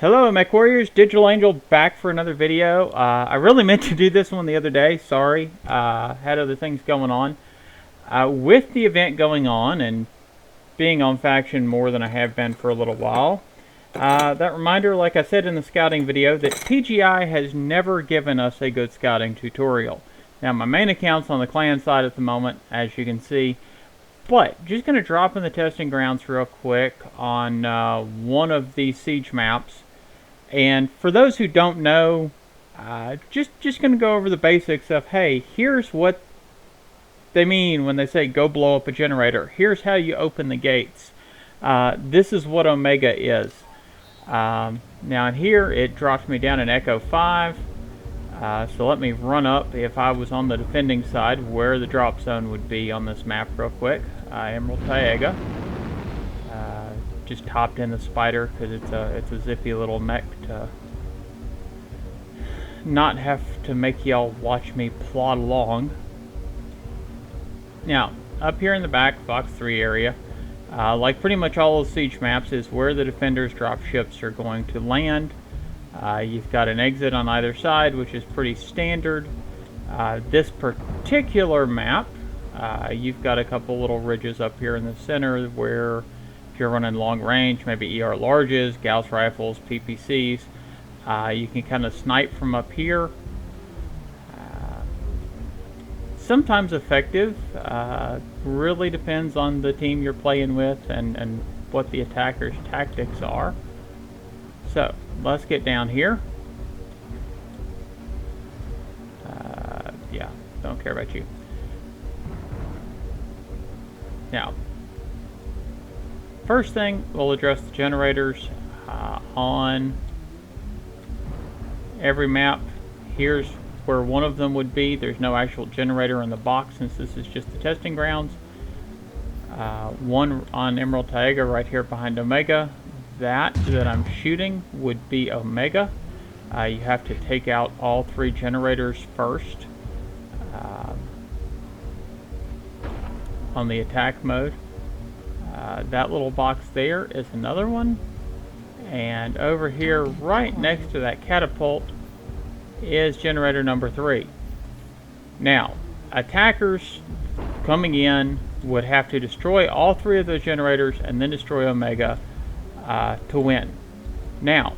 Hello, Mechwarriors. Digital Angel back for another video. I really meant to do this one the other day. Sorry, had other things going on. With the event going on and being on faction more than I have been for a little while, that reminder, like I said in the scouting video, that PGI has never given us a good scouting tutorial. Now, my main account's on the clan side at the moment, as you can see. But just going to drop in the testing grounds real quick on one of these siege maps. And for those who don't know, just going to go over the basics of, hey, here's what they mean when they say go blow up a generator. Here's how you open the gates. This is what Omega is. Now in here, it drops me down in Echo 5. So let me run up, if I was on the defending side, where the drop zone would be on this map real quick. Emerald Taiga. Just hopped in the spider because it's a zippy little mech to not have to make y'all watch me plod along. Now, up here in the back, Fox 3 area, like pretty much all of the siege maps, is where the defenders' drop ships are going to land. You've got an exit on either side, which is pretty standard. This particular map, you've got a couple little ridges up here in the center where, if you're running long range, maybe ER larges, Gauss rifles, PPCs, you can kind of snipe from up here. Sometimes effective, really depends on the team you're playing with and what the attacker's tactics are. So, let's get down here. Yeah, don't care about you. Now, first thing, we'll address the generators on every map. Here's where one of them would be. There's no actual generator in the box since this is just the testing grounds. One on Emerald Taiga right here behind Omega. That I'm shooting would be Omega. You have to take out all three generators first on the attack mode. That little box there is another one, and over here right next to that catapult is generator number 3. Now, attackers coming in would have to destroy all three of those generators and then destroy Omega to win. Now,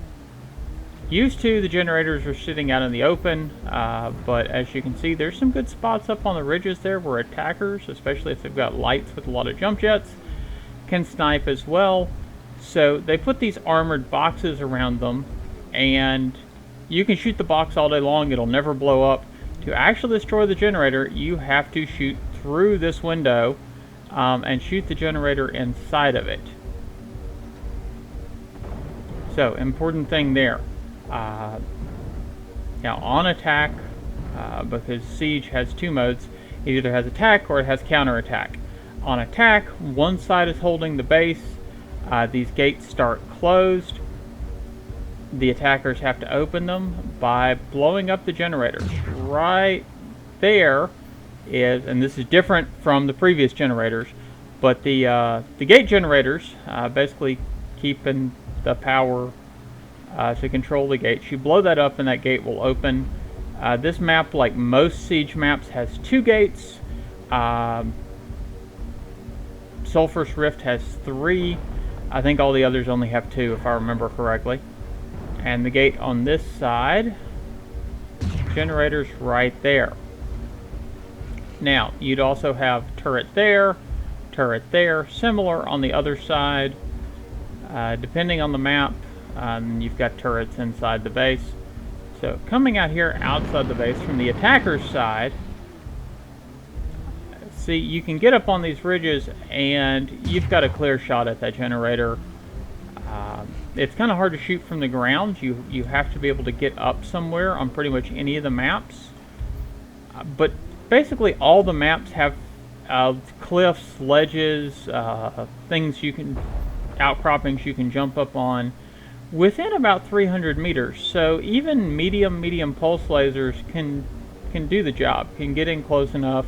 used to, the generators are sitting out in the open, but as you can see, there's some good spots up on the ridges there where attackers, especially if they've got lights with a lot of jump jets, can snipe as well. So they put these armored boxes around them, and you can shoot the box all day long, it'll never blow up. To actually destroy the generator, you have to shoot through this window and shoot the generator inside of it. So, important thing there. Now, on attack, because Siege has two modes, it either has attack or it has counterattack. On attack, one side is holding the base. These gates start closed. The attackers have to open them by blowing up the generators. Right there is, and this is different from the previous generators, but the gate generators basically keeping the power to control the gates. You blow that up and that gate will open. This map, like most siege maps, has 2 gates. Sulphurous Rift has 3. I think all the others only have 2 if I remember correctly. And the gate on this side, generators right there. Now, you'd also have turret there, similar on the other side. Depending on the map, you've got turrets inside the base. So coming out here outside the base from the attacker's side, see, you can get up on these ridges and you've got a clear shot at that generator. It's kind of hard to shoot from the ground. You have to be able to get up somewhere on pretty much any of the maps. But basically all the maps have cliffs, ledges, things you can, outcroppings you can jump up on within about 300 meters. So even medium pulse lasers can do the job, can get in close enough.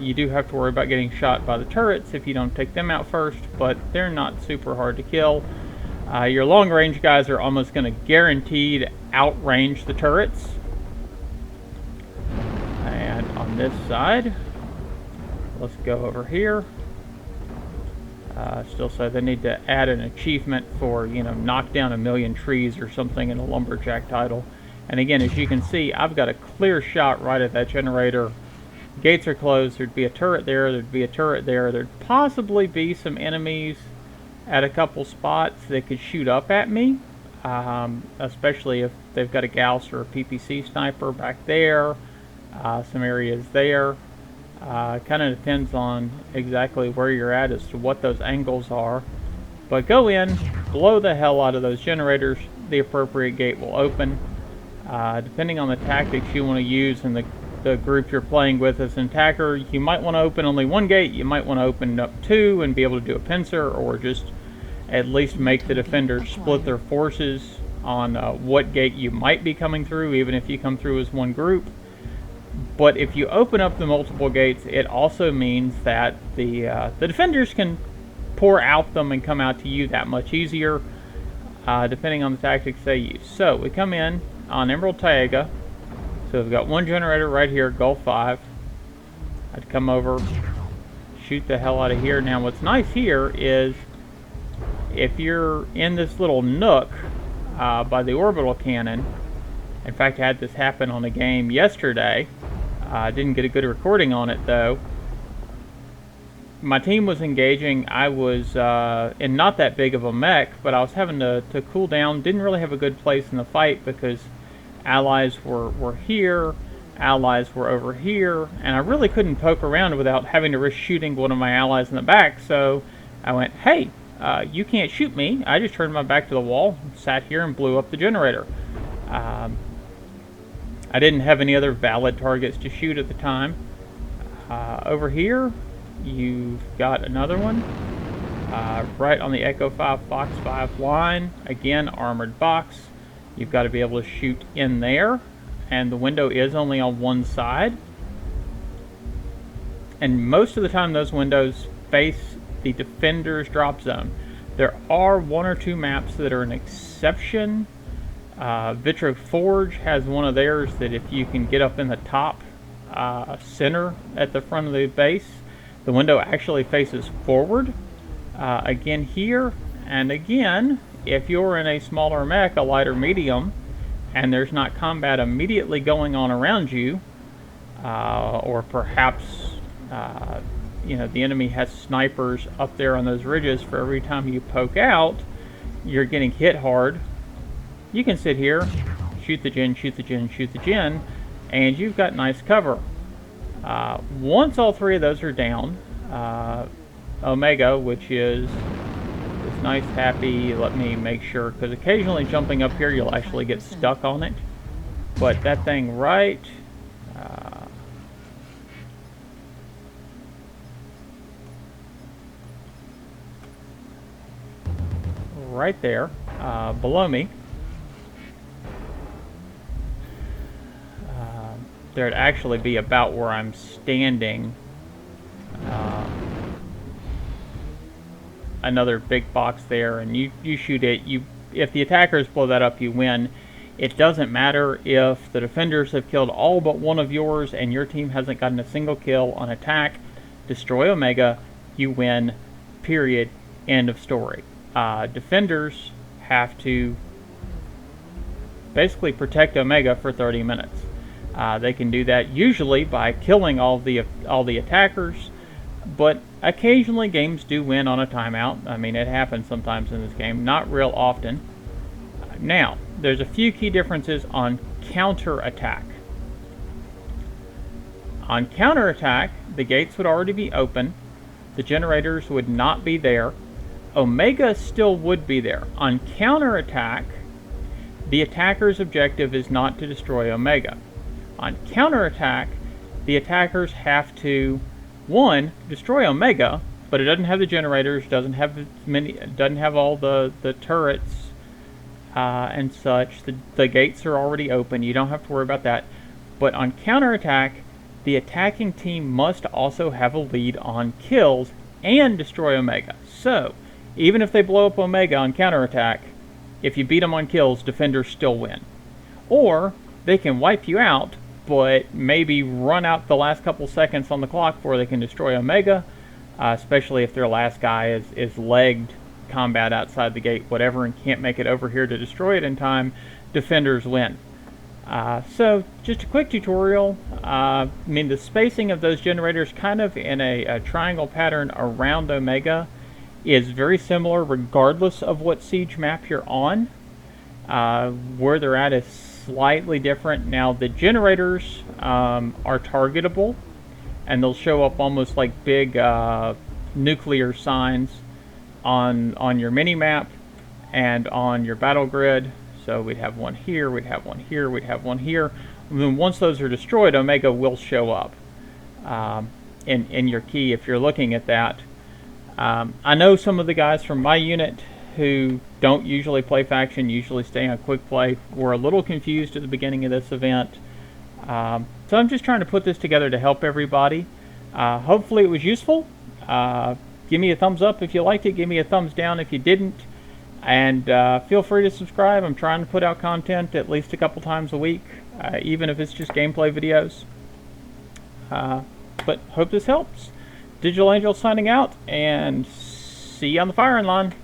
You do have to worry about getting shot by the turrets if you don't take them out first, but they're not super hard to kill. Your long range guys are almost going to guaranteed outrange the turrets. And on this side, let's go over here. Still say they need to add an achievement for, knock down 1,000,000 trees or something in the lumberjack title. And again, as you can see, I've got a clear shot right at that generator. Gates are closed. There'd be a turret there. There'd be a turret there. There'd possibly be some enemies at a couple spots that could shoot up at me, especially if they've got a Gauss or a PPC sniper back there. Some areas there. Kind of depends on exactly where you're at as to what those angles are. But go in, blow the hell out of those generators. The appropriate gate will open. Depending on the tactics you want to use and the group you're playing with as an attacker, you might want to open only one gate. You might want to open up two and be able to do a pincer, or just at least make the defenders split their forces on what gate you might be coming through, even if you come through as one group. But if you open up the multiple gates, it also means that the defenders can pour out them and come out to you that much easier, depending on the tactics they use. So we come in on Emerald Taiga. So we've got one generator right here, Gulf 5. I'd come over, shoot the hell out of here. Now what's nice here is if you're in this little nook by the orbital cannon, in fact I had this happen on a game yesterday. I didn't get a good recording on it though. My team was engaging. I was in not that big of a mech, but I was having to cool down. Didn't really have a good place in the fight because allies were here, allies were over here, and I really couldn't poke around without having to risk shooting one of my allies in the back. So I went, hey, you can't shoot me. I just turned my back to the wall, sat here and blew up the generator. I didn't have any other valid targets to shoot at the time. Over here, you've got another one. Right on the Echo 5, Fox 5 line. Again, armored box. You've got to be able to shoot in there. And the window is only on one side. And most of the time those windows face the defender's drop zone. There are one or two maps that are an exception. Vitro Forge has one of theirs that if you can get up in the top center at the front of the base, the window actually faces forward. Again here, and again, if you're in a smaller mech, a lighter medium, and there's not combat immediately going on around you, or perhaps the enemy has snipers up there on those ridges for every time you poke out, you're getting hit hard. You can sit here, shoot the gen, shoot the gen, shoot the gen, and you've got nice cover. Once all three of those are down, Omega, which is this nice happy, let me make sure, because occasionally jumping up here you'll actually get stuck on it. But that thing right right there, below me, there'd actually be about where I'm standing another big box there, and you shoot it. If the attackers blow that up, you win. It doesn't matter if the defenders have killed all but one of yours and your team hasn't gotten a single kill on attack. Destroy Omega, you win, period, end of story. Defenders have to basically protect Omega for 30 minutes. They can do that usually by killing all the attackers, but occasionally games do win on a timeout. I mean, it happens sometimes in this game, not real often. Now, there's a few key differences on counterattack. On counterattack, the gates would already be open, the generators would not be there, Omega still would be there. On counterattack, the attacker's objective is not to destroy Omega. On counterattack, the attackers have to, one, destroy Omega, but it doesn't have the generators, doesn't have all the turrets and such. The gates are already open. You don't have to worry about that. But on counterattack, the attacking team must also have a lead on kills and destroy Omega. So, even if they blow up Omega on counterattack, if you beat them on kills, defenders still win. Or they can wipe you out, but maybe run out the last couple seconds on the clock before they can destroy Omega, especially if their last guy is legged combat outside the gate, whatever, and can't make it over here to destroy it in time. Defenders win. So just a quick tutorial. I mean, the spacing of those generators kind of in a triangle pattern around Omega is very similar regardless of what siege map you're on. Where they're at is slightly different. Now the generators are targetable, and they'll show up almost like big nuclear signs on your mini map and on your battle grid. So we'd have one here, we'd have one here, we'd have one here. And then once those are destroyed, Omega will show up in your key if you're looking at that. I know some of the guys from my unit who don't usually play faction, usually stay on quick play, were a little confused at the beginning of this event. So I'm just trying to put this together to help everybody. Hopefully it was useful. Give me a thumbs up if you liked it, give me a thumbs down if you didn't. And feel free to subscribe. I'm trying to put out content at least a couple times a week, even if it's just gameplay videos. But hope this helps. Digital Angel signing out, and see you on the firing line.